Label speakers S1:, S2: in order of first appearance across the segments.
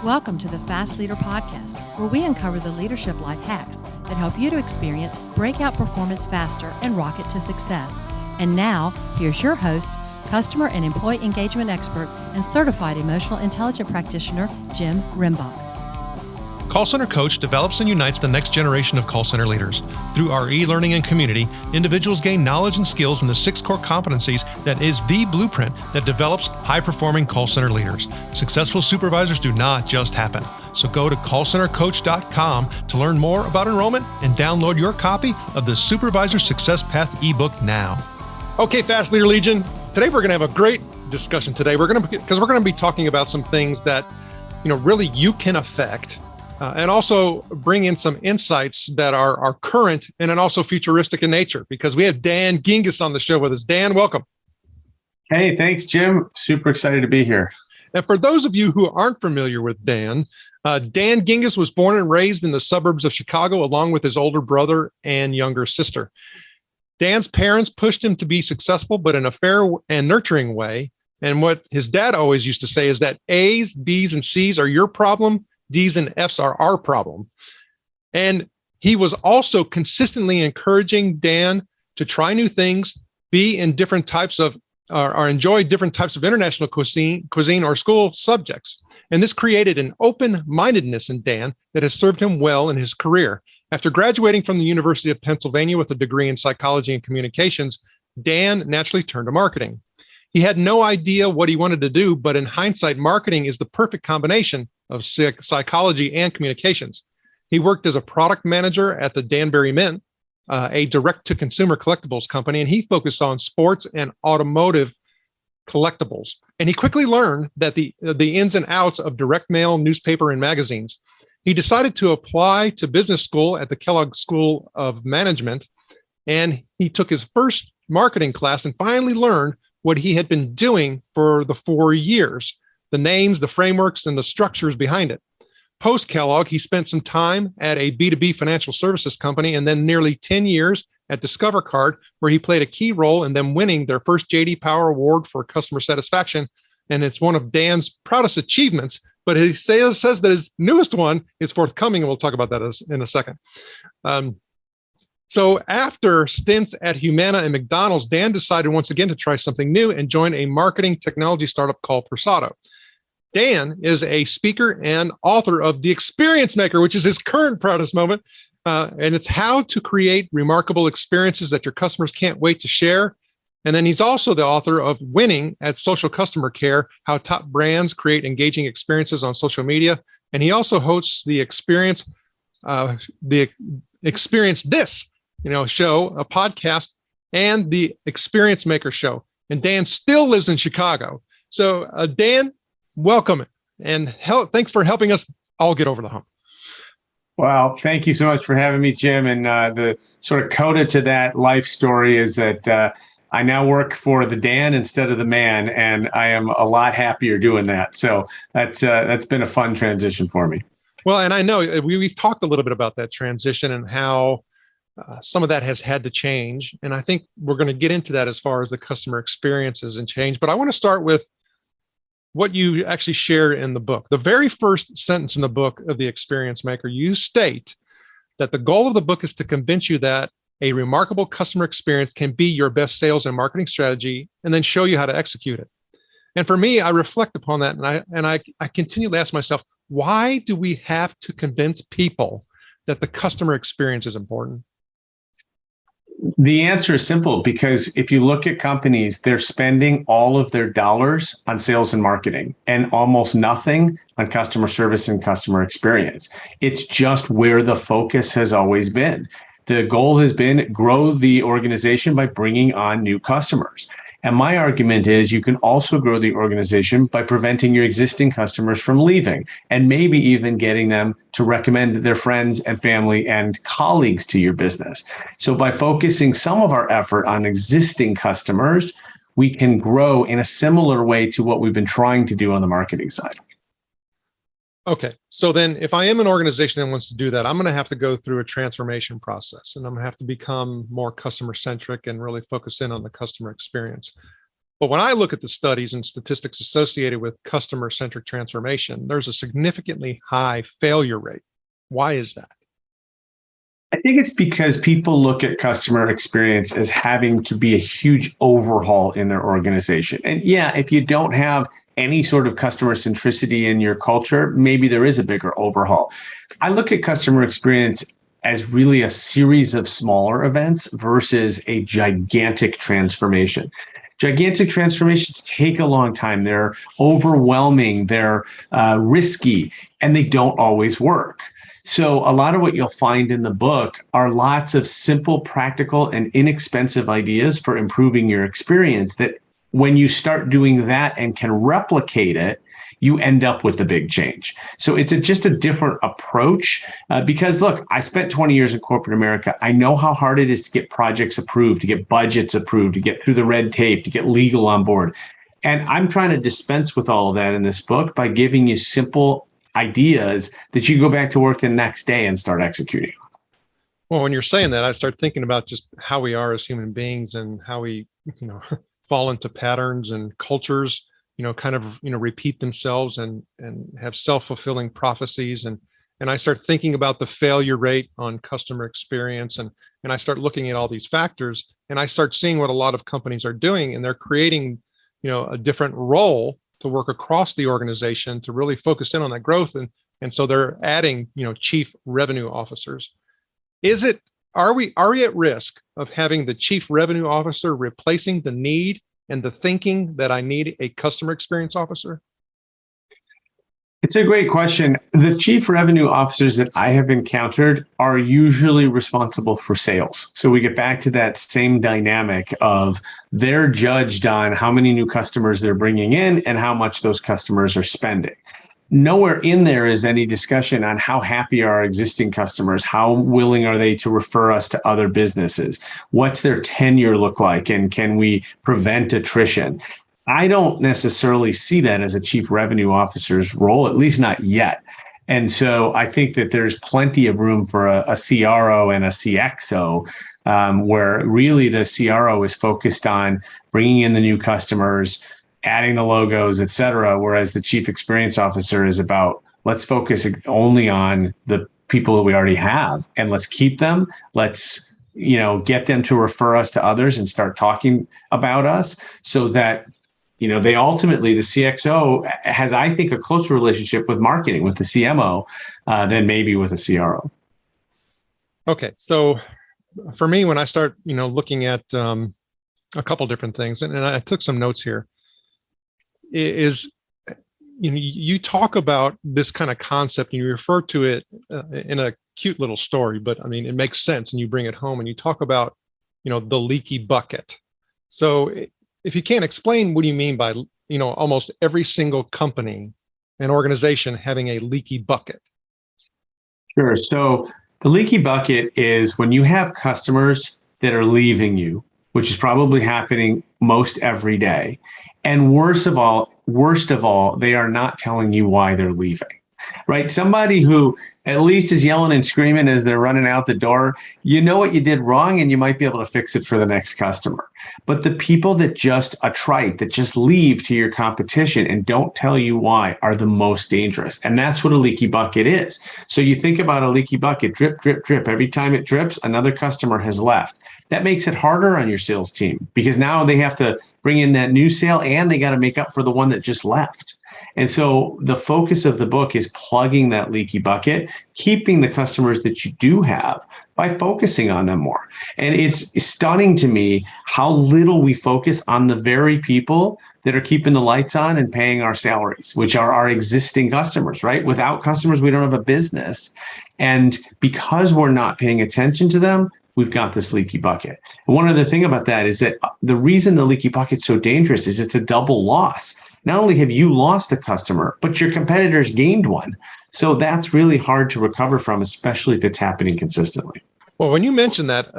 S1: Welcome to the Fast Leader Podcast, where we uncover the leadership life hacks that help you to experience breakout performance faster and rocket to success. And now, here's your host, customer and employee engagement expert and certified emotional intelligence practitioner, Jim Rimbach.
S2: Call Center Coach develops and unites the next generation of call center leaders. Through our e-learning and community, individuals gain knowledge and skills in the 6 core competencies that is the blueprint that develops high-performing call center leaders. Successful supervisors do not just happen. So go to callcentercoach.com to learn more about enrollment and download your copy of the Supervisor Success Path ebook now. Okay, Fast Leader Legion. Today we're going to have a great discussion today. We're going to be talking about some things that, really you can affect. And also bring in some insights that are current and then also futuristic in nature, because we have Dan Gingiss on the show with us. Dan, welcome.
S3: Hey, thanks, Jim. Super excited to be here.
S2: And for those of you who aren't familiar with Dan, Dan Gingiss was born and raised in the suburbs of Chicago, along with his older brother and younger sister. Dan's parents pushed him to be successful, but in a fair and nurturing way. And what his dad always used to say is that A's, B's, and C's are your problem. D's and F's are our problem. And he was also consistently encouraging Dan to try new things, be in different types of, or enjoy different types of international cuisine or school subjects. And this created an open-mindedness in Dan that has served him well in his career. After graduating from the University of Pennsylvania with a degree in psychology and communications, Dan naturally turned to marketing. He had no idea what he wanted to do, but in hindsight, marketing is the perfect combination of psychology and communications. He worked as a product manager at the Danbury Mint, a direct-to-consumer collectibles company, and he focused on sports and automotive collectibles. And he quickly learned that the ins and outs of direct mail, newspaper, and magazines. He decided to apply to business school at the Kellogg School of Management, and he took his first marketing class and finally learned what he had been doing for the 4 years, the names, the frameworks, and the structures behind it. Post-Kellogg, he spent some time at a B2B financial services company and then nearly 10 years at Discover Card, where he played a key role in them winning their first J.D. Power Award for customer satisfaction. And it's one of Dan's proudest achievements, but he says that his newest one is forthcoming, and we'll talk about that in a second. So after stints at Humana and McDonald's, Dan decided once again to try something new and join a marketing technology startup called Persado. Dan is a speaker and author of The Experience Maker, which is his current proudest moment. And it's how to create remarkable experiences that your customers can't wait to share. And then he's also the author of Winning at Social Customer Care, How Top Brands Create Engaging Experiences on Social Media. And he also hosts the Experience This, show, a podcast, and the Experience Maker show. And Dan still lives in Chicago. So Dan, welcome, and thanks for helping us all get over the hump.
S3: Well, thank you so much for having me, Jim. And the sort of coda to that life story is that I now work for the Dan instead of the man, and I am a lot happier doing that. So that's been a fun transition for me.
S2: Well, and I know we've talked a little bit about that transition and how some of that has had to change. And I think we're going to get into that as far as the customer experiences and change. But I want to start with what you actually shared in the book. The very first sentence in the book of The Experience Maker, you state that the goal of the book is to convince you that a remarkable customer experience can be your best sales and marketing strategy, and then show you how to execute it. And for me, I reflect upon that, and I continually ask myself, why do we have to convince people that the customer experience is important?
S3: The answer is simple, because if you look at companies, they're spending all of their dollars on sales and marketing and almost nothing on customer service and customer experience. It's just where the focus has always been. The goal has been grow the organization by bringing on new customers. And my argument is you can also grow the organization by preventing your existing customers from leaving, and maybe even getting them to recommend their friends and family and colleagues to your business. So by focusing some of our effort on existing customers, we can grow in a similar way to what we've been trying to do on the marketing side.
S2: Okay, so then if I am an organization that wants to do that, I'm going to have to go through a transformation process, and I'm going to have to become more customer centric and really focus in on the customer experience. But when I look at the studies and statistics associated with customer-centric transformation, there's a significantly high failure rate. Why is that?
S3: I think it's because people look at customer experience as having to be a huge overhaul in their organization. And yeah, if you don't have any sort of customer centricity in your culture, maybe there is a bigger overhaul. I look at customer experience as really a series of smaller events versus a gigantic transformation. Gigantic transformations take a long time. They're overwhelming, they're risky, and they don't always work. So a lot of what you'll find in the book are lots of simple, practical, and inexpensive ideas for improving your experience that when you start doing that and can replicate it, you end up with the big change. So it's just a different approach because look, I spent 20 years in corporate America. I know how hard it is to get projects approved, to get budgets approved, to get through the red tape, to get legal on board. And I'm trying to dispense with all of that in this book by giving you simple ideas that you go back to work the next day and start executing.
S2: Well, when you're saying that, I start thinking about just how we are as human beings and how we, fall into patterns and cultures, kind of, repeat themselves and have self-fulfilling prophecies. And I start thinking about the failure rate on customer experience. And I start looking at all these factors and I start seeing what a lot of companies are doing, and they're creating, a different role to work across the organization to really focus in on that growth. And so they're adding, chief revenue officers. Are we at risk of having the chief revenue officer replacing the need and the thinking that I need a customer experience officer?
S3: It's a great question. The chief revenue officers that I have encountered are usually responsible for sales. So we get back to that same dynamic of they're judged on how many new customers they're bringing in and how much those customers are spending. Nowhere in there is any discussion on how happy are our existing customers, how willing are they to refer us to other businesses, what's their tenure look like, and can we prevent attrition? I don't necessarily see that as a chief revenue officer's role, at least not yet. And so I think that there's plenty of room for a CRO and a CXO, where really the CRO is focused on bringing in the new customers, adding the logos, et cetera, whereas the chief experience officer is about, let's focus only on the people that we already have and let's keep them. Let's, get them to refer us to others and start talking about us so that, they ultimately, the CXO has, I think, a closer relationship with marketing, with the CMO, than maybe with a CRO.
S2: Okay. So for me, when I start, looking at a couple different things, and I took some notes here, is you talk about this kind of concept and you refer to it in a cute little story, but I mean, it makes sense and you bring it home and you talk about, the leaky bucket. So if you can't explain, what do you mean by, almost every single company and organization having a leaky bucket?
S3: Sure. So the leaky bucket is when you have customers that are leaving you, which is probably happening most every day. And worst of all, they are not telling you why they're leaving, right? Somebody who at least is yelling and screaming as they're running out the door, you know what you did wrong and you might be able to fix it for the next customer. But the people that just attrite, that just leave to your competition and don't tell you why are the most dangerous. And that's what a leaky bucket is. So you think about a leaky bucket, drip, drip, drip. Every time it drips, another customer has left. That makes it harder on your sales team because now they have to bring in that new sale and they got to make up for the one that just left. And so the focus of the book is plugging that leaky bucket, keeping the customers that you do have by focusing on them more. And it's stunning to me how little we focus on the very people that are keeping the lights on and paying our salaries, which are our existing customers, right? Without customers, we don't have a business. And because we're not paying attention to them, we've got this leaky bucket. And one other thing about that is that the reason the leaky bucket's so dangerous is it's a double loss. Not only have you lost a customer, but your competitors gained one. So that's really hard to recover from, especially if it's happening consistently.
S2: Well, when you mentioned that,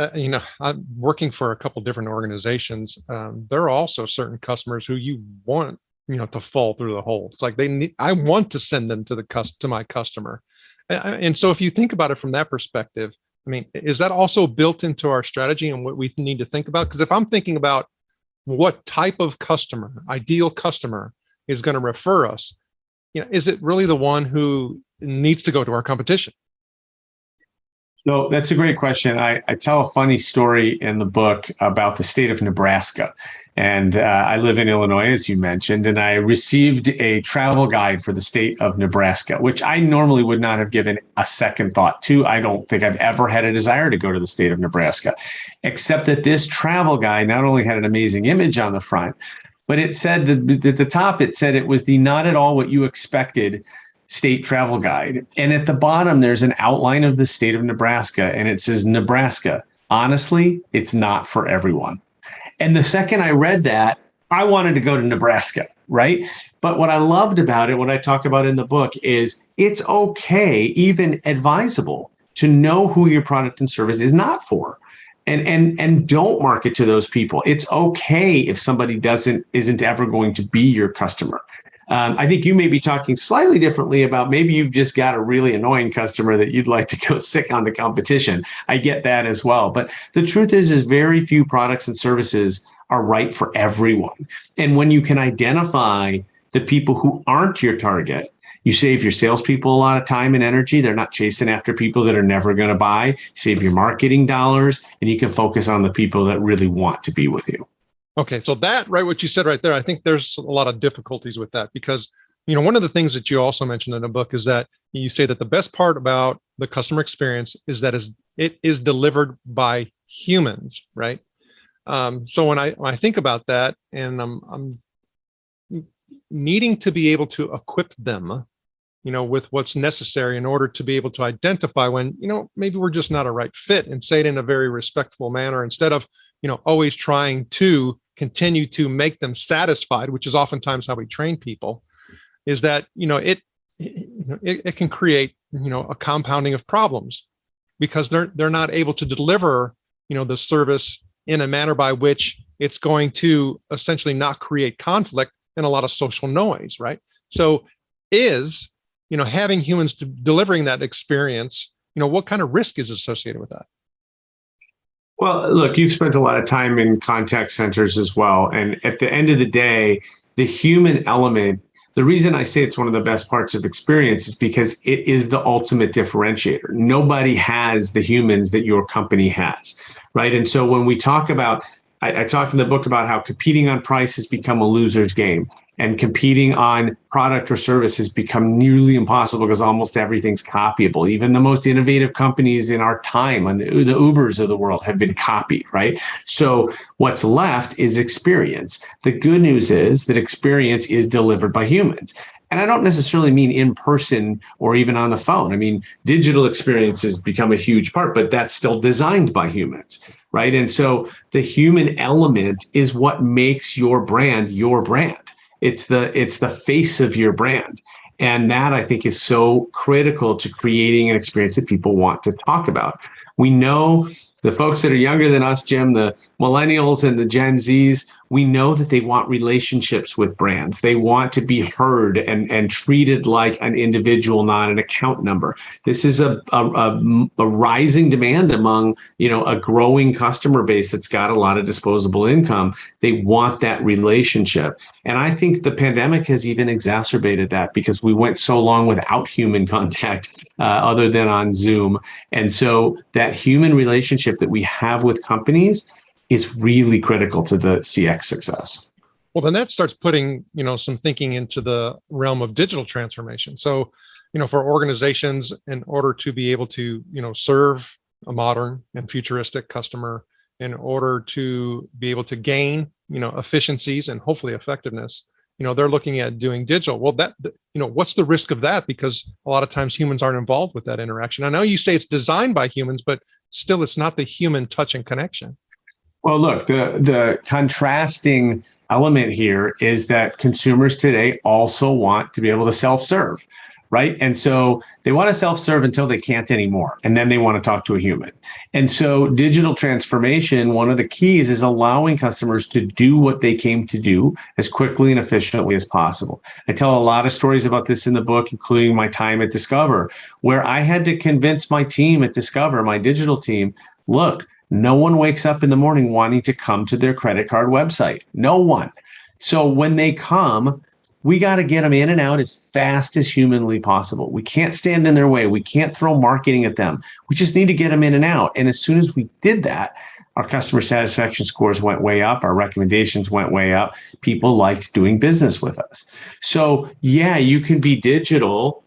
S2: I'm working for a couple different organizations. There are also certain customers who you want, to fall through the hole. It's like I want to send them to my customer. And so if you think about it from that perspective, I mean, is that also built into our strategy and what we need to think about? Because if I'm thinking about, what type of customer, ideal customer, is going to refer us, is it really the one who needs to go to our competition?
S3: No, that's a great question. I tell a funny story in the book about the state of Nebraska. And I live in Illinois, as you mentioned, and I received a travel guide for the state of Nebraska, which I normally would not have given a second thought to. I don't think I've ever had a desire to go to the state of Nebraska, except that this travel guide not only had an amazing image on the front, but it said that at the top, it said it was the not at all what you expected state travel guide. And at the bottom, there's an outline of the state of Nebraska, and it says, Nebraska, honestly, it's not for everyone. And the second I read that, I wanted to go to Nebraska, right? But what I loved about it, what I talk about in the book, is it's okay, even advisable, to know who your product and service is not for. And don't market to those people. It's okay if somebody isn't ever going to be your customer. I think you may be talking slightly differently about maybe you've just got a really annoying customer that you'd like to go sick on the competition. I get that as well. But the truth is very few products and services are right for everyone. And when you can identify the people who aren't your target, you save your salespeople a lot of time and energy. They're not chasing after people that are never going to buy. You save your marketing dollars, and you can focus on the people that really want to be with you.
S2: Okay, so that, right, what you said right there, I think there's a lot of difficulties with that because, one of the things that you also mentioned in the book is that you say that the best part about the customer experience is that it is delivered by humans, right? So when I think about that, and I'm needing to be able to equip them, with what's necessary in order to be able to identify when, maybe we're just not a right fit, and say it in a very respectful manner instead of, always trying to continue to make them satisfied, which is oftentimes how we train people, is that, it can create, a compounding of problems because they're not able to deliver, the service in a manner by which it's going to essentially not create conflict and a lot of social noise, right? So having humans delivering that experience, what kind of risk is associated with that?
S3: Well, look, you've spent a lot of time in contact centers as well. And at the end of the day, the human element, the reason I say it's one of the best parts of experience is because it is the ultimate differentiator. Nobody has the humans that your company has, right? And so when we talk about, I talk in the book about how competing on price has become a loser's game. And competing on product or service has become nearly impossible because almost everything's copyable. Even the most innovative companies in our time, and the Ubers of the world, have been copied, right? So what's left is experience. The good news is that experience is delivered by humans. And I don't necessarily mean in person or even on the phone. I mean, digital experience has become a huge part, but that's still designed by humans, right? And so the human element is what makes your brand your brand. It's the face of your brand. And that, I think, is so critical to creating an experience that people want to talk about. We know the folks that are younger than us, Jim, the millennials and the Gen Zs, we know that they want relationships with brands. They want to be heard and treated like an individual, not an account number. This is a rising demand among, a growing customer base that's got a lot of disposable income. They want that relationship. And I think the pandemic has even exacerbated that because we went so long without human contact other than on Zoom. And so that human relationship that we have with companies is really critical to the CX success.
S2: Well, then that starts putting, some thinking into the realm of digital transformation. So, for organizations, in order to be able to, serve a modern and futuristic customer, in order to be able to gain, efficiencies and hopefully effectiveness, they're looking at doing digital. Well, what's the risk of that? Because a lot of times humans aren't involved with that interaction. I know you say it's designed by humans, but still it's not the human touch and connection.
S3: Well, look, the contrasting element here is that consumers today also want to be able to self-serve, right? And so they want to self-serve until they can't anymore. And then they want to talk to a human. And so digital transformation, one of the keys is allowing customers to do what they came to do as quickly and efficiently as possible. I tell a lot of stories about this in the book, including my time at Discover, where I had to convince my team at Discover, my digital team, look, No one wakes up in the morning wanting to come to their credit card website. No one. So when they come, we got to get them in and out as fast as humanly possible. We can't stand in their way. We can't throw marketing at them. We just need to get them in and out. And as soon as we did that, our customer satisfaction scores went way up. Our recommendations went way up. People liked doing business with us. So yeah, you can be digital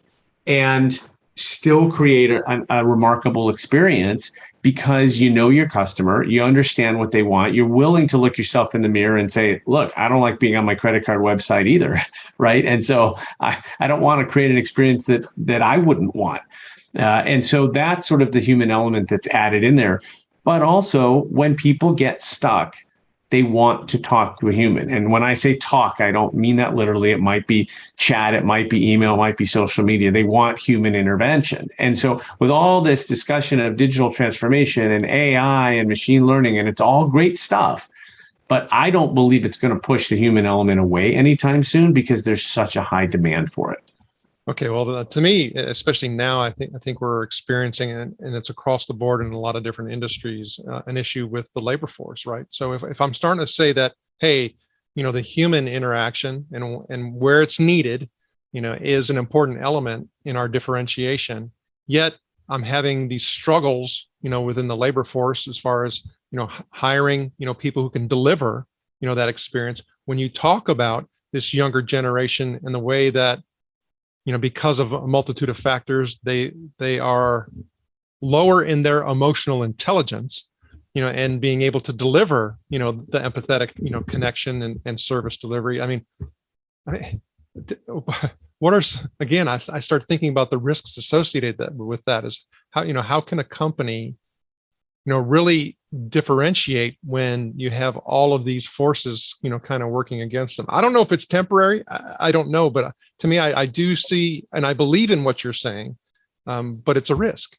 S3: and still create a remarkable experience because you know your customer, you understand what they want, you're willing to look yourself in the mirror and say, look, I don't like being on my credit card website either, right? And so I don't want to create an experience that I wouldn't want. And so that's sort of the human element that's added in there. But also when people get stuck, they want to talk to a human. And when I say talk, I don't mean that literally. It might be chat, it might be email, it might be social media. They want human intervention. And so with all this discussion of digital transformation and AI and machine learning, and it's all great stuff, but I don't believe it's going to push the human element away anytime soon because there's such a high demand for it.
S2: Okay, well, to me, especially now, I think we're experiencing, and it's across the board in a lot of different industries, an issue with the labor force, right? So if I'm starting to say that, hey, the human interaction and where it's needed, is an important element in our differentiation, yet I'm having these struggles, within the labor force as far as, hiring, people who can deliver, that experience. When you talk about this younger generation and the way that, because of a multitude of factors, they are lower in their emotional intelligence, and being able to deliver, the empathetic, connection and service delivery. I mean, what are, again, I start thinking about the risks associated with that is how can a company, really differentiate when you have all of these forces, kind of working against them. I don't know if it's temporary. I don't know, but to me, I do see, and I believe in what you're saying, but it's a risk.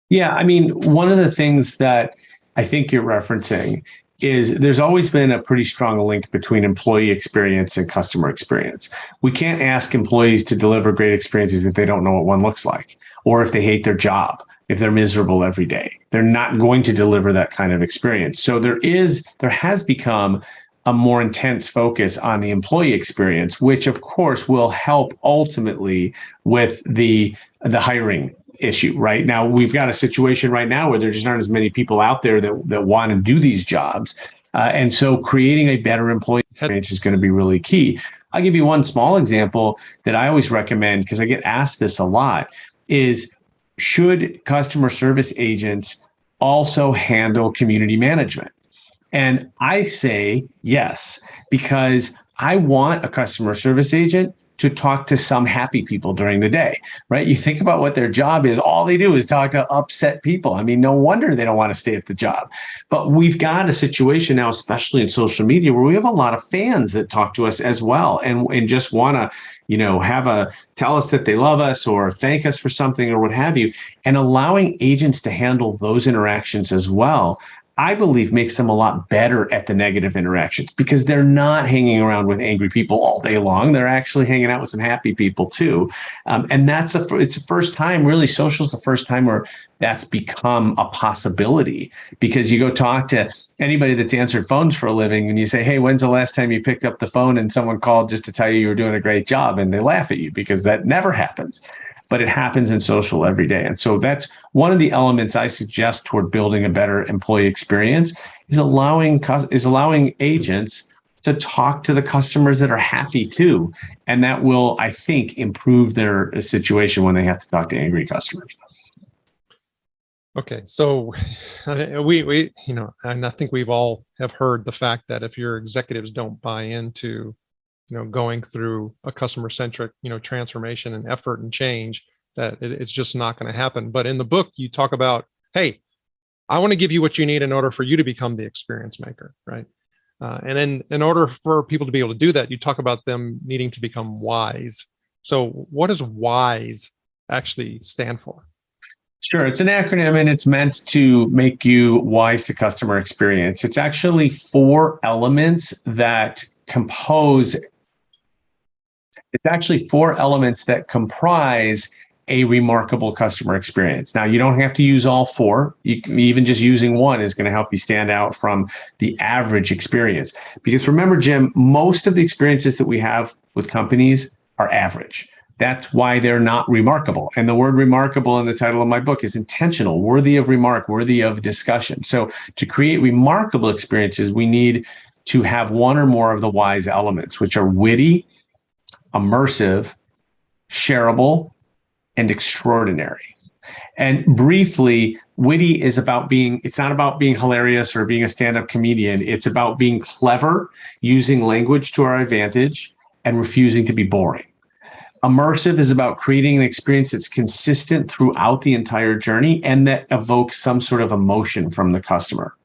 S3: Yeah. I mean, one of the things that I think you're referencing is there's always been a pretty strong link between employee experience and customer experience. We can't ask employees to deliver great experiences if they don't know what one looks like, or if they hate their job, if they're miserable every day. They're not going to deliver that kind of experience. So there has become a more intense focus on the employee experience, which of course will help ultimately with the hiring issue. Right now, we've got a situation right now where there just aren't as many people out there that want to do these jobs. And so creating a better employee experience is going to be really key. I'll give you one small example that I always recommend because I get asked this a lot is, should customer service agents also handle community management? And I say yes, because I want a customer service agent to talk to some happy people during the day, right? You think about what their job is. All they do is talk to upset people. I mean, no wonder they don't want to stay at the job. But we've got a situation now, especially in social media, where we have a lot of fans that talk to us as well and just want to, tell us that they love us or thank us for something or what have you. And allowing agents to handle those interactions as well, I believe makes them a lot better at the negative interactions because they're not hanging around with angry people all day long. They're actually hanging out with some happy people too. And it's the first time, really, social is the first time where that's become a possibility because you go talk to anybody that's answered phones for a living and you say, hey, when's the last time you picked up the phone and someone called just to tell you were doing a great job? And they laugh at you because that never happens. But it happens in social every day. And so that's one of the elements I suggest toward building a better employee experience is allowing agents to talk to the customers that are happy too. And that will, I think, improve their situation when they have to talk to angry customers.
S2: Okay. So we and I think we've all have heard the fact that if your executives don't buy into going through a customer-centric, transformation and effort and change, that it's just not going to happen. But in the book, you talk about, hey, I want to give you what you need in order for you to become the experience maker, right? And then in order for people to be able to do that, you talk about them needing to become wise. So what does WISE actually stand for?
S3: Sure. It's an acronym and it's meant to make you wise to customer experience. It's actually 4 elements that comprise a remarkable customer experience. Now, you don't have to use all four. Even just using one is going to help you stand out from the average experience. Because remember, Jim, most of the experiences that we have with companies are average. That's why they're not remarkable. And the word remarkable in the title of my book is intentional, worthy of remark, worthy of discussion. So to create remarkable experiences, we need to have one or more of the WISE elements, which are witty, immersive, shareable, and extraordinary. And briefly, witty is it's not about being hilarious or being a stand-up comedian. It's about being clever, using language to our advantage, and refusing to be boring. Immersive is about creating an experience that's consistent throughout the entire journey and that evokes some sort of emotion from the customer.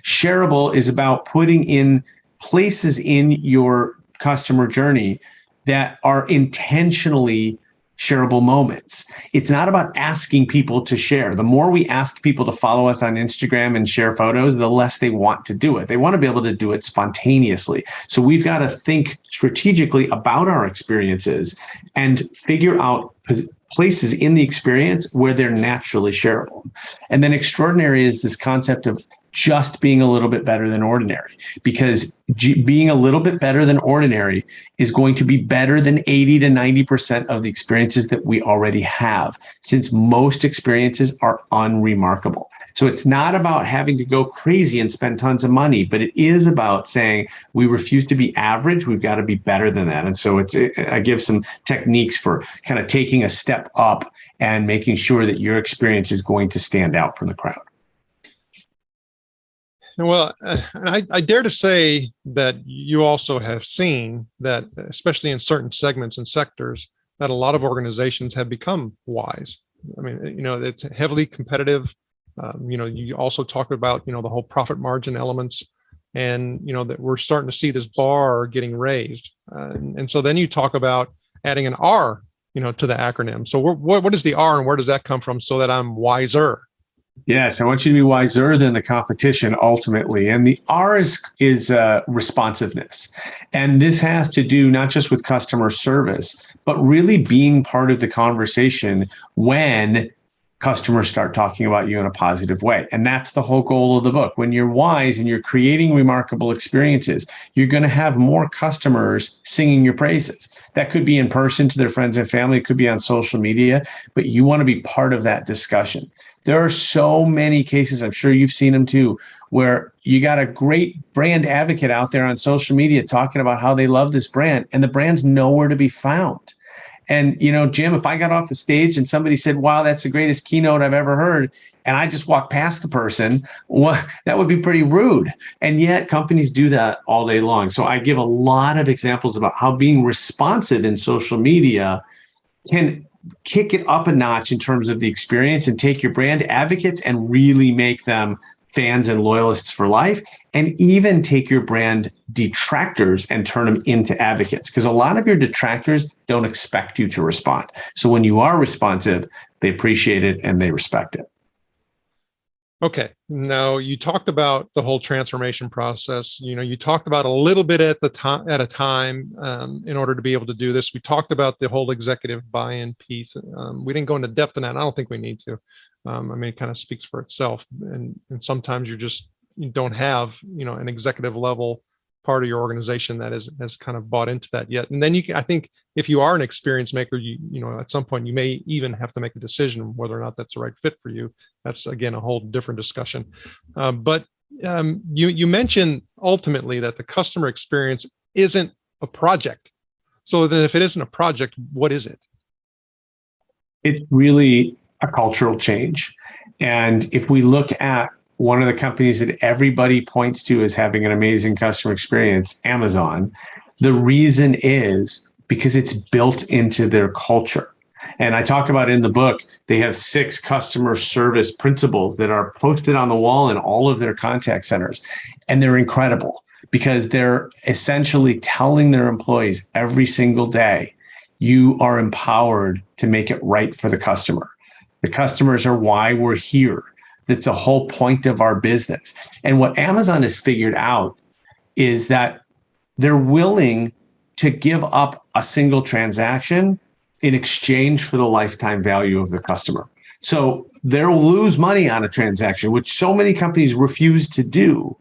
S3: Shareable is about putting in places in your customer journey that are intentionally shareable moments. It's not about asking people to share. The more we ask people to follow us on Instagram and share photos, the less they want to do it. They want to be able to do it spontaneously. So we've got to think strategically about our experiences and figure out places in the experience where they're naturally shareable. And then extraordinary is this concept of just being a little bit better than ordinary, because being a little bit better than ordinary is going to be better than 80 to 90% of the experiences that we already have, since most experiences are unremarkable. So it's not about having to go crazy and spend tons of money, but it is about saying we refuse to be average. We've got to be better than that. And so I give some techniques for kind of taking a step up and making sure that your experience is going to stand out from the crowd.
S2: Well, I dare to say that you also have seen that, especially in certain segments and sectors, that a lot of organizations have become wise. I mean, it's heavily competitive. You also talk about, the whole profit margin elements, and, that we're starting to see this bar getting raised. And so then you talk about adding an R, to the acronym. So what is the R and where does that come from so that I'm wiser?
S3: Yes, I want you to be wiser than the competition ultimately. And the R is responsiveness. And this has to do not just with customer service, but really being part of the conversation when customers start talking about you in a positive way. And that's the whole goal of the book. When you're wise and you're creating remarkable experiences, you're going to have more customers singing your praises. That could be in person to their friends and family. It could be on social media, but you want to be part of that discussion. There are so many cases, I'm sure you've seen them too, where you got a great brand advocate out there on social media talking about how they love this brand, and the brand's nowhere to be found. And, Jim, if I got off the stage and somebody said, wow, that's the greatest keynote I've ever heard, and I just walked past the person, well, that would be pretty rude. And yet companies do that all day long. So I give a lot of examples about how being responsive in social media can kick it up a notch in terms of the experience and take your brand advocates and really make them fans and loyalists for life, and even take your brand detractors and turn them into advocates, because a lot of your detractors don't expect you to respond. So when you are responsive, they appreciate it and they respect it.
S2: Okay. Now you talked about the whole transformation process. You talked about a little bit at a time in order to be able to do this. We talked about the whole executive buy-in piece. We didn't go into depth in that. I don't think we need to. It kind of speaks for itself. And sometimes you don't have, an executive level part of your organization that has kind of bought into that yet. And then I think if you are an experience maker, at some point you may even have to make a decision whether or not that's the right fit for you. That's, again, a whole different discussion. But you mentioned ultimately that the customer experience isn't a project. So then if it isn't a project, what is it?
S3: It's really a cultural change. And if we look at one of the companies that everybody points to as having an amazing customer experience, Amazon, the reason is because it's built into their culture. And I talk about in the book, they have 6 customer service principles that are posted on the wall in all of their contact centers. And they're incredible because they're essentially telling their employees every single day, you are empowered to make it right for the customer. The customers are why we're here. That's the whole point of our business. And what Amazon has figured out is that they're willing to give up a single transaction in exchange for the lifetime value of the customer. So they'll lose money on a transaction, which so many companies refuse to do,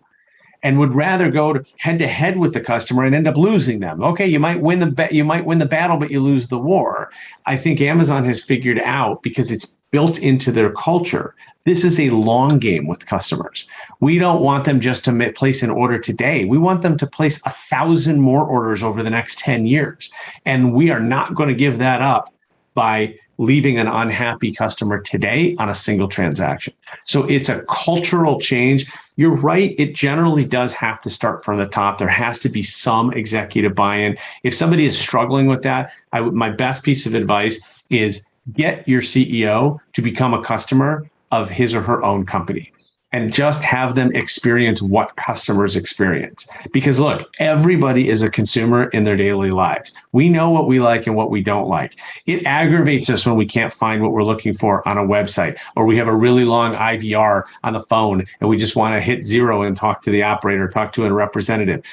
S3: and would rather go to head with the customer and end up losing them. Okay, you might win the battle, but you lose the war. I think Amazon has figured out, because it's built into their culture, this is a long game with customers. We don't want them just to place an order today. We want them to place 1,000 more orders over the next 10 years. And we are not going to give that up by leaving an unhappy customer today on a single transaction. So it's a cultural change. You're right. It generally does have to start from the top. There has to be some executive buy-in. If somebody is struggling with that, my best piece of advice is get your CEO to become a customer of his or her own company, and just have them experience what customers experience. Because look, everybody is a consumer in their daily lives. We know what we like and what we don't like. It aggravates us when we can't find what we're looking for on a website, or we have a really long IVR on the phone and we just want to hit 0 and talk to the operator, talk to a representative.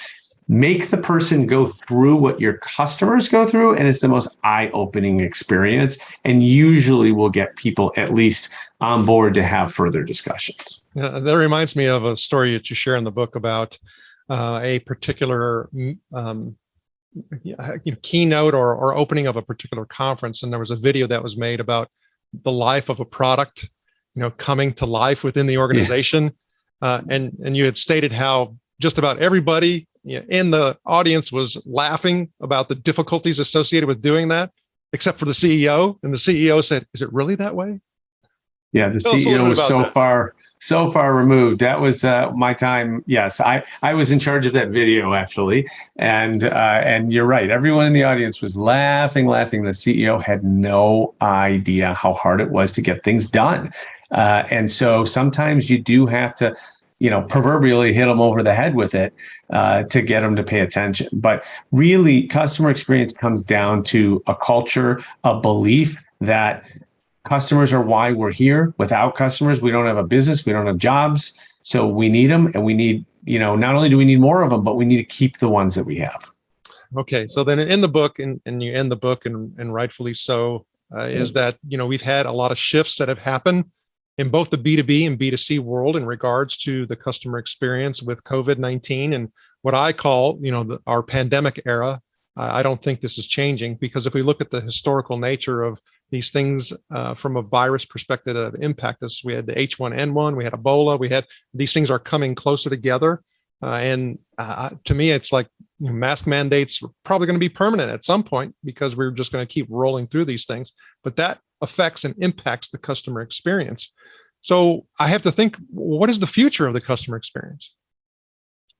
S3: Make the person go through what your customers go through, and it's the most eye-opening experience, and usually will get people at least on board to have further discussions.
S2: Yeah, that reminds me of a story that you share in the book about a particular keynote or opening of a particular conference, and there was a video that was made about the life of a product, coming to life within the organization, and you had stated how just about everybody in the audience was laughing about the difficulties associated with doing that, except for the CEO. And the CEO said, "Is it really that way?"
S3: Yeah, the CEO was so far removed. That was my time. Yes, I was in charge of that video, actually. And you're right. Everyone in the audience was laughing. The CEO had no idea how hard it was to get things done. And so sometimes you do have to, proverbially hit them over the head with it to get them to pay attention. But really, customer experience comes down to a culture, a belief that customers are why we're here. Without customers, we don't have a business, we don't have jobs. So we need them, and we need, not only do we need more of them, but we need to keep the ones that we have.
S2: Okay, so then in the book, and you end the book, and rightfully so, is that, we've had a lot of shifts that have happened in both the B2B and B2C world in regards to the customer experience with COVID-19 and what I call, our pandemic era. I don't think this is changing, because if we look at the historical nature of these things from a virus perspective that impact us, we had the H1N1, we had Ebola, these things are coming closer together. And to me, it's like mask mandates are probably going to be permanent at some point, because we're just going to keep rolling through these things. But that affects and impacts the customer experience. So I have to think, what is the future of the customer experience?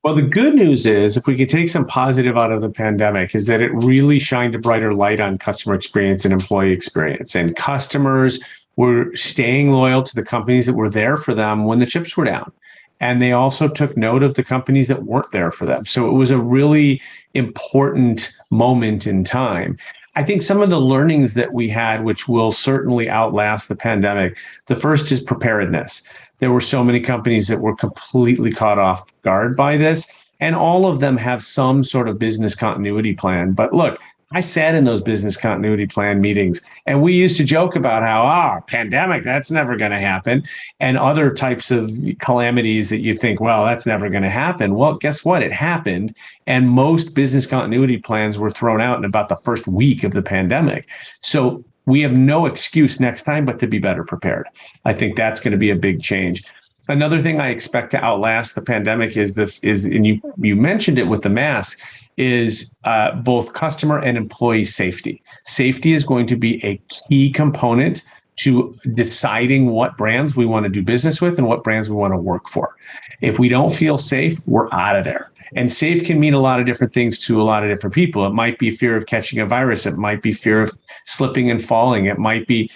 S3: Well, the good news is, if we could take some positive out of the pandemic, is that it really shined a brighter light on customer experience and employee experience. And customers were staying loyal to the companies that were there for them when the chips were down. And they also took note of the companies that weren't there for them. So it was a really important moment in time. I think some of the learnings that we had, which will certainly outlast the pandemic, the first is preparedness. There were so many companies that were completely caught off guard by this, and all of them have some sort of business continuity plan. But look, I sat in those business continuity plan meetings, and we used to joke about how, pandemic, that's never going to happen, and other types of calamities that you think, well, that's never going to happen. Well, guess what? It happened, and most business continuity plans were thrown out in about the first week of the pandemic. So we have no excuse next time but to be better prepared. I think that's going to be a big change. Another thing I expect to outlast the pandemic is and you mentioned it with the mask, is both customer and employee safety. Safety is going to be a key component to deciding what brands we want to do business with and what brands we want to work for. If we don't feel safe, we're out of there. And safe can mean a lot of different things to a lot of different people. It might be fear of catching a virus. It might be fear of slipping and falling. It might be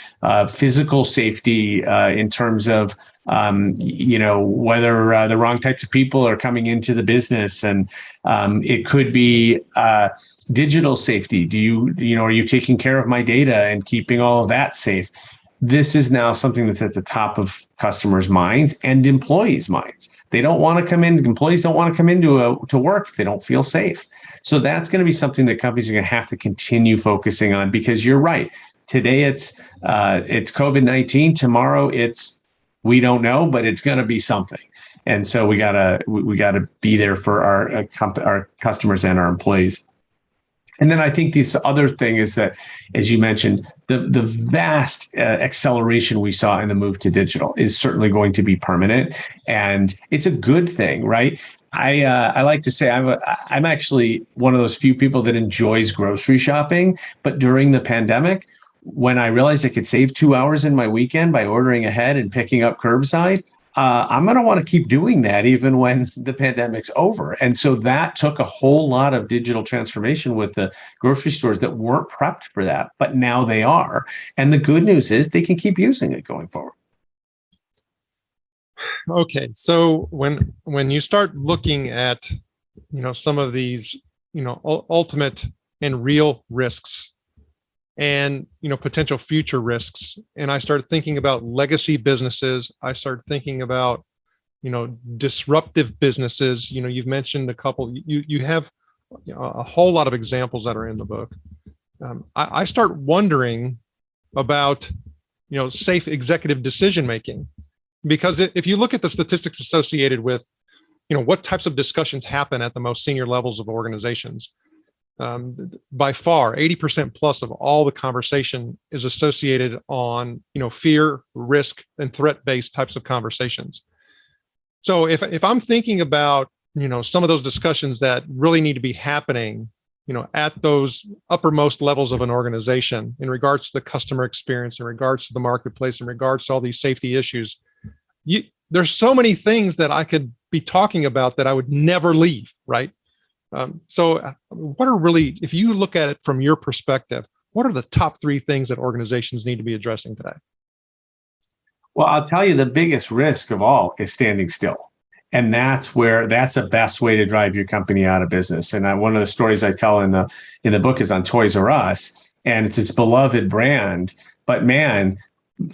S3: physical safety in terms of whether the wrong types of people are coming into the business. And it could be digital safety. Are you taking care of my data and keeping all of that safe? This is now something that's at the top of customers' minds and employees' minds. They don't want to come in. Employees don't want to come into to work if they don't feel safe. So that's going to be something that companies are going to have to continue focusing on, because you're right. Today it's COVID-19. Tomorrow we don't know, but it's going to be something. And so we gotta be there for our customers and our employees. And then I think this other thing is that, as you mentioned, the vast acceleration we saw in the move to digital is certainly going to be permanent, and it's a good thing, right? I like to say I'm actually one of those few people that enjoys grocery shopping, but during the pandemic, when I realized I could save 2 hours in my weekend by ordering ahead and picking up curbside, I'm going to want to keep doing that even when the pandemic's over. And so that took a whole lot of digital transformation with the grocery stores that weren't prepped for that, but now they are. And the good news is they can keep using it going forward.
S2: Okay, so when you start looking at, some of these, ultimate and real risks and, potential future risks, and I started thinking about legacy businesses, I started thinking about, disruptive businesses. You've mentioned a couple. You have a whole lot of examples that are in the book. I start wondering about, safe executive decision making. Because if you look at the statistics associated with, what types of discussions happen at the most senior levels of organizations, by far, 80% plus of all the conversation is associated on, fear, risk, and threat-based types of conversations. So if I'm thinking about, some of those discussions that really need to be happening, at those uppermost levels of an organization in regards to the customer experience, in regards to the marketplace, in regards to all these safety issues, there's so many things that I could be talking about that I would never leave, right? So what are really, if you look at it from your perspective, what are the top 3 things that organizations need to be addressing today?
S3: Well, I'll tell you, the biggest risk of all is standing still. And that's the best way to drive your company out of business. And one of the stories I tell in the book is on Toys R Us, and it's its beloved brand. But man,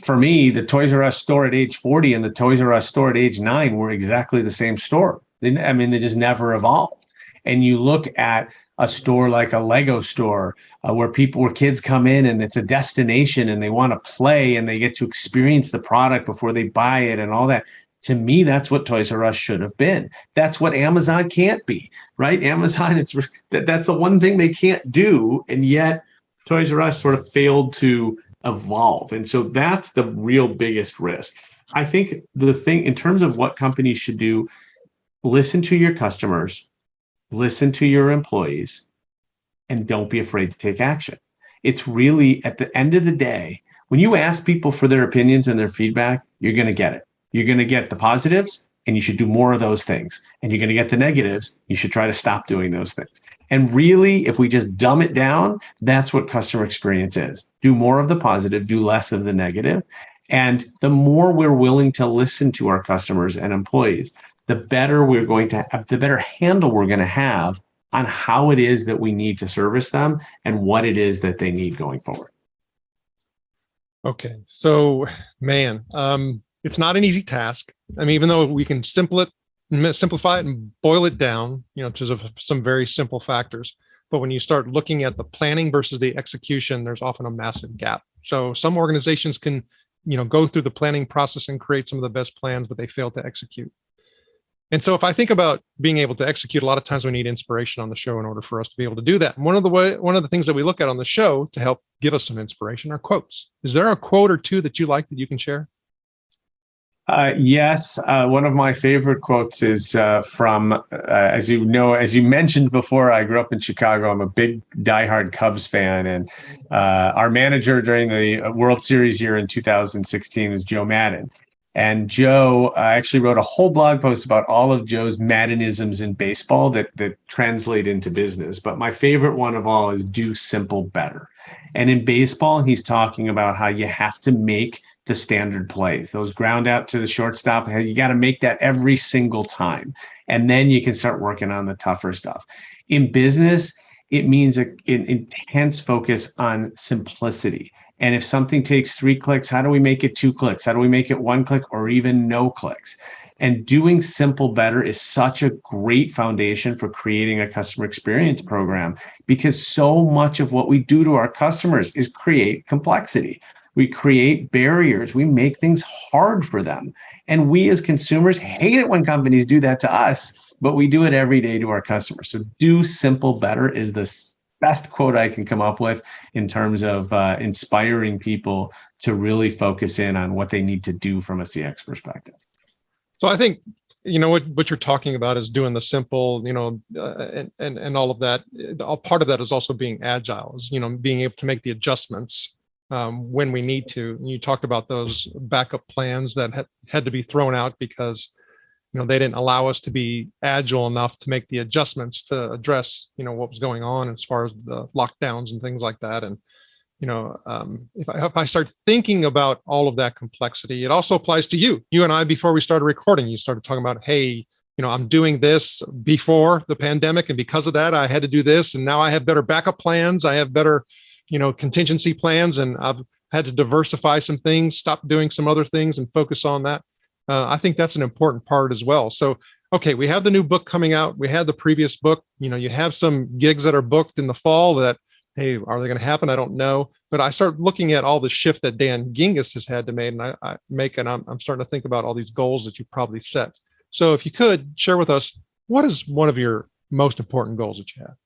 S3: for me, the Toys R Us store at age 40 and the Toys R Us store at age 9 were exactly the same store. They just never evolved. And you look at a store like a Lego store, where kids come in and it's a destination and they want to play and they get to experience the product before they buy it and all that. To me, that's what Toys R Us should have been. That's what Amazon can't be, right? Amazon, that's the one thing they can't do. And yet Toys R Us sort of failed to evolve. And so that's the real biggest risk. I think the thing in terms of what companies should do, listen to your customers, listen to your employees, and don't be afraid to take action. It's really, at the end of the day, when you ask people for their opinions and their feedback, you're going to get it. You're going to get the positives, and you should do more of those things. And you're going to get the negatives. You should try to stop doing those things. And really, if we just dumb it down, that's what customer experience is. Do more of the positive, do less of the negative. And the more we're willing to listen to our customers and employees, the better the better handle we're going to have on how it is that we need to service them and what it is that they need going forward.
S2: Okay. So, man, it's not an easy task. Even though we can simplify it and boil it down, to some very simple factors. But when you start looking at the planning versus the execution, there's often a massive gap. So some organizations can, go through the planning process and create some of the best plans, but they fail to execute. And so if I think about being able to execute, a lot of times we need inspiration on the show in order for us to be able to do that. And one of the things that we look at on the show to help give us some inspiration are quotes. Is there a quote or two that you like that you can share?
S3: Yes. One of my favorite quotes is from, as you mentioned before, I grew up in Chicago. I'm a big diehard Cubs fan. And our manager during the World Series year in 2016 was Joe Madden. And Joe actually wrote a whole blog post about all of Joe's Maddenisms in baseball that translate into business. But my favorite one of all is do simple better. And in baseball, he's talking about how you have to make the standard plays, those ground out to the shortstop. You got to make that every single time. And then you can start working on the tougher stuff. In business, it means an intense focus on simplicity. And if something takes 3 clicks, how do we make it 2 clicks? How do we make it 1 click or even no clicks? And doing simple better is such a great foundation for creating a customer experience program, because so much of what we do to our customers is create complexity. We create barriers. We make things hard for them. And we as consumers hate it when companies do that to us, but we do it every day to our customers. So do simple better is the best quote I can come up with in terms of inspiring people to really focus in on what they need to do from a CX perspective.
S2: So I think, what you're talking about is doing the simple, and all of that. Part of that is also being agile, is, being able to make the adjustments when we need to. And you talked about those backup plans that had to be thrown out because, they didn't allow us to be agile enough to make the adjustments to address, what was going on as far as the lockdowns and things like that. And, if I start thinking about all of that complexity, it also applies to you. You and I, before we started recording, you started talking about, hey, I'm doing this before the pandemic, and because of that, I had to do this, and now I have better backup plans. I have better, contingency plans, and I've had to diversify some things, stop doing some other things, and focus on that. I think that's an important part as well. So, okay, we have the new book coming out. We had the previous book. You have some gigs that are booked in the fall that, hey, are they going to happen? I don't know. But I start looking at all the shift that Dan Gingiss has had to make, and I'm starting to think about all these goals that you probably set. So if you could share with us, what is one of your most important goals that you have?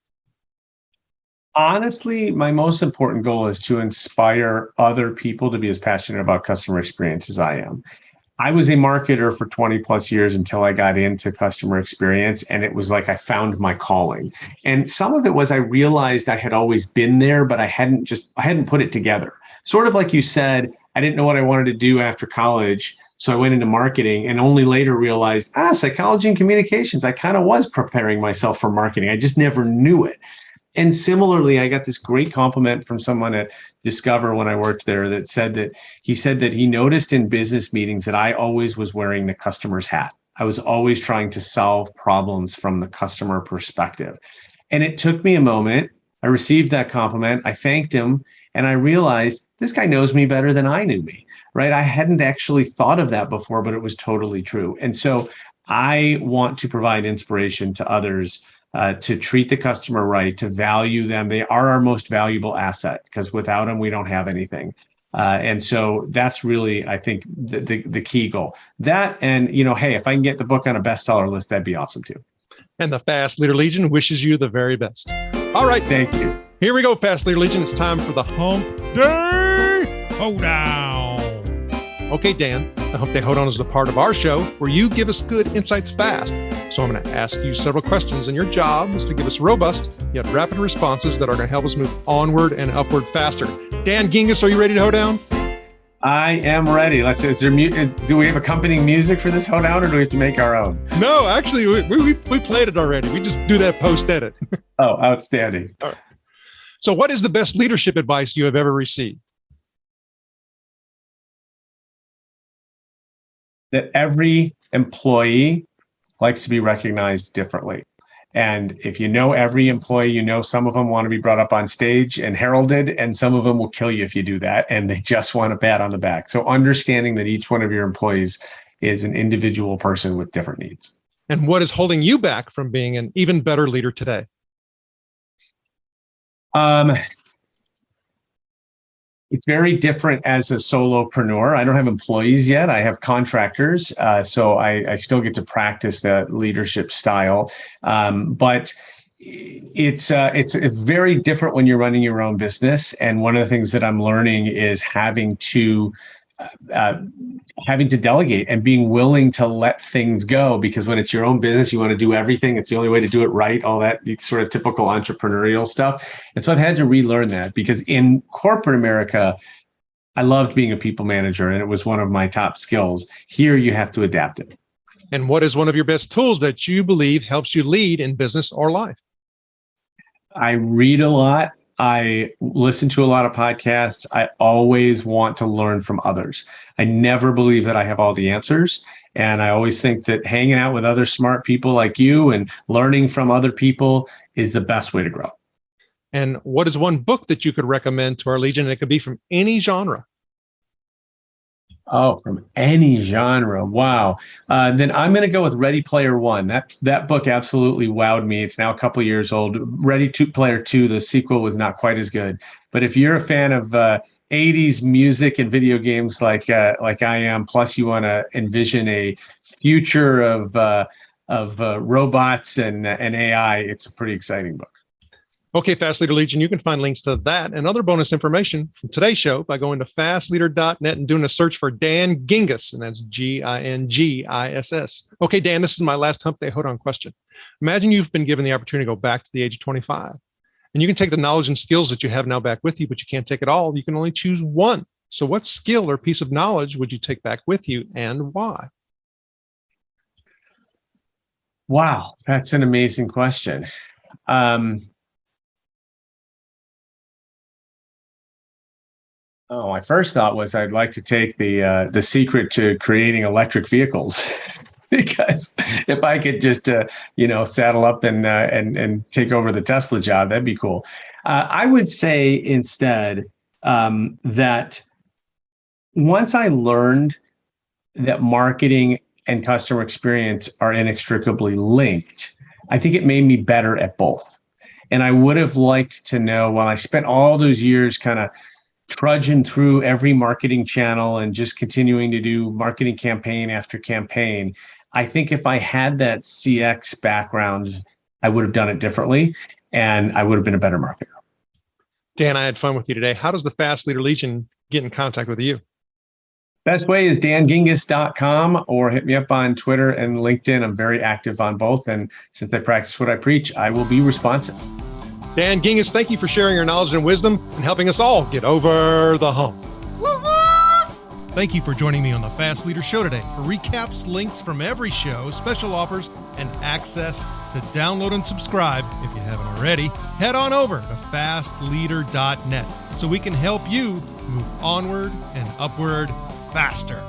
S3: Honestly, my most important goal is to inspire other people to be as passionate about customer experience as I am. I was a marketer for 20 plus years until I got into customer experience. And it was like I found my calling. And some of it was I realized I had always been there, but I hadn't put it together. Sort of like you said, I didn't know what I wanted to do after college. So I went into marketing and only later realized, psychology and communications. I kind of was preparing myself for marketing. I just never knew it. And similarly, I got this great compliment from someone at Discover when I worked there that said that he noticed in business meetings that I always was wearing the customer's hat. I was always trying to solve problems from the customer perspective. And it took me a moment. I received that compliment. I thanked him. And I realized this guy knows me better than I knew me, right? I hadn't actually thought of that before, but it was totally true. And so I want to provide inspiration to others to treat the customer right, to value them. They are our most valuable asset, because without them, we don't have anything. And so that's really, I think, the key goal. That, and, hey, if I can get the book on a bestseller list, that'd be awesome too.
S2: And the Fast Leader Legion wishes you the very best. All right.
S3: Thank you.
S2: Here we go, Fast Leader Legion. It's time for the Hump Day Hoedown. Okay, Dan, the Hump Day Hoedown is the part of our show where you give us good insights fast. So I'm going to ask you several questions, and your job is to give us robust yet rapid responses that are going to help us move onward and upward faster. Dan Gingiss, are you ready to hoe down?
S3: I am ready. Let's see. Do we have accompanying music for this hoedown, or do we have to make our own?
S2: No, actually, we played it already. We just do that post-edit.
S3: Oh, outstanding.
S2: All right. So what is the best leadership advice you have ever received?
S3: That every employee likes to be recognized differently. And if you know every employee, some of them want to be brought up on stage and heralded, and some of them will kill you if you do that, and they just want a pat on the back. So understanding that each one of your employees is an individual person with different needs.
S2: And what is holding you back from being an even better leader today?
S3: It's very different as a solopreneur. I don't have employees yet. I have contractors. So I still get to practice that leadership style. But it's very different when you're running your own business. And one of the things that I'm learning is having to delegate and being willing to let things go, because when it's your own business, you want to do everything. It's the only way to do it right, all that sort of typical entrepreneurial stuff. And so I've had to relearn that, because in corporate America, I loved being a people manager, and it was one of my top skills. Here, you have to adapt it.
S2: And what is one of your best tools that you believe helps you lead in business or life?
S3: I read a lot. I listen to a lot of podcasts. I always want to learn from others. I never believe that I have all the answers. And I always think that hanging out with other smart people like you and learning from other people is the best way to grow.
S2: And what is one book that you could recommend to our Legion? And it could be from any genre.
S3: Oh, from any genre. Wow. Then I'm going to go with Ready Player One. That book absolutely wowed me. It's now a couple years old. Player Two, the sequel was not quite as good. But if you're a fan of 80s music and video games like I am, plus you want to envision a future of robots and AI, it's a pretty exciting book.
S2: Okay, Fast Leader Legion, you can find links to that and other bonus information from today's show by going to fastleader.net and doing a search for Dan Gingiss, and that's Gingiss. Okay, Dan, this is my last Hump Day Hold On question. Imagine you've been given the opportunity to go back to the age of 25, and you can take the knowledge and skills that you have now back with you, but you can't take it all. You can only choose one. So what skill or piece of knowledge would you take back with you, and why?
S3: Wow, that's an amazing question. My first thought was I'd like to take the secret to creating electric vehicles, because if I could just saddle up and take over the Tesla job, that'd be cool. I would say instead that once I learned that marketing and customer experience are inextricably linked, I think it made me better at both. And I would have liked to know, when I spent all those years kind of trudging through every marketing channel and just continuing to do marketing campaign after campaign, I think if I had that CX background, I would have done it differently and I would have been a better marketer.
S2: Dan, I had fun with you today. How does the Fast Leader Legion get in contact with you?
S3: Best way is dangingiss.com, or hit me up on Twitter and LinkedIn. I'm very active on both. And since I practice what I preach, I will be responsive.
S2: Dan Gingiss, thank you for sharing your knowledge and wisdom and helping us all get over the hump. Thank you for joining me on the Fast Leader Show today. For recaps, links from every show, special offers, and access to download and subscribe, if you haven't already, head on over to fastleader.net so we can help you move onward and upward faster.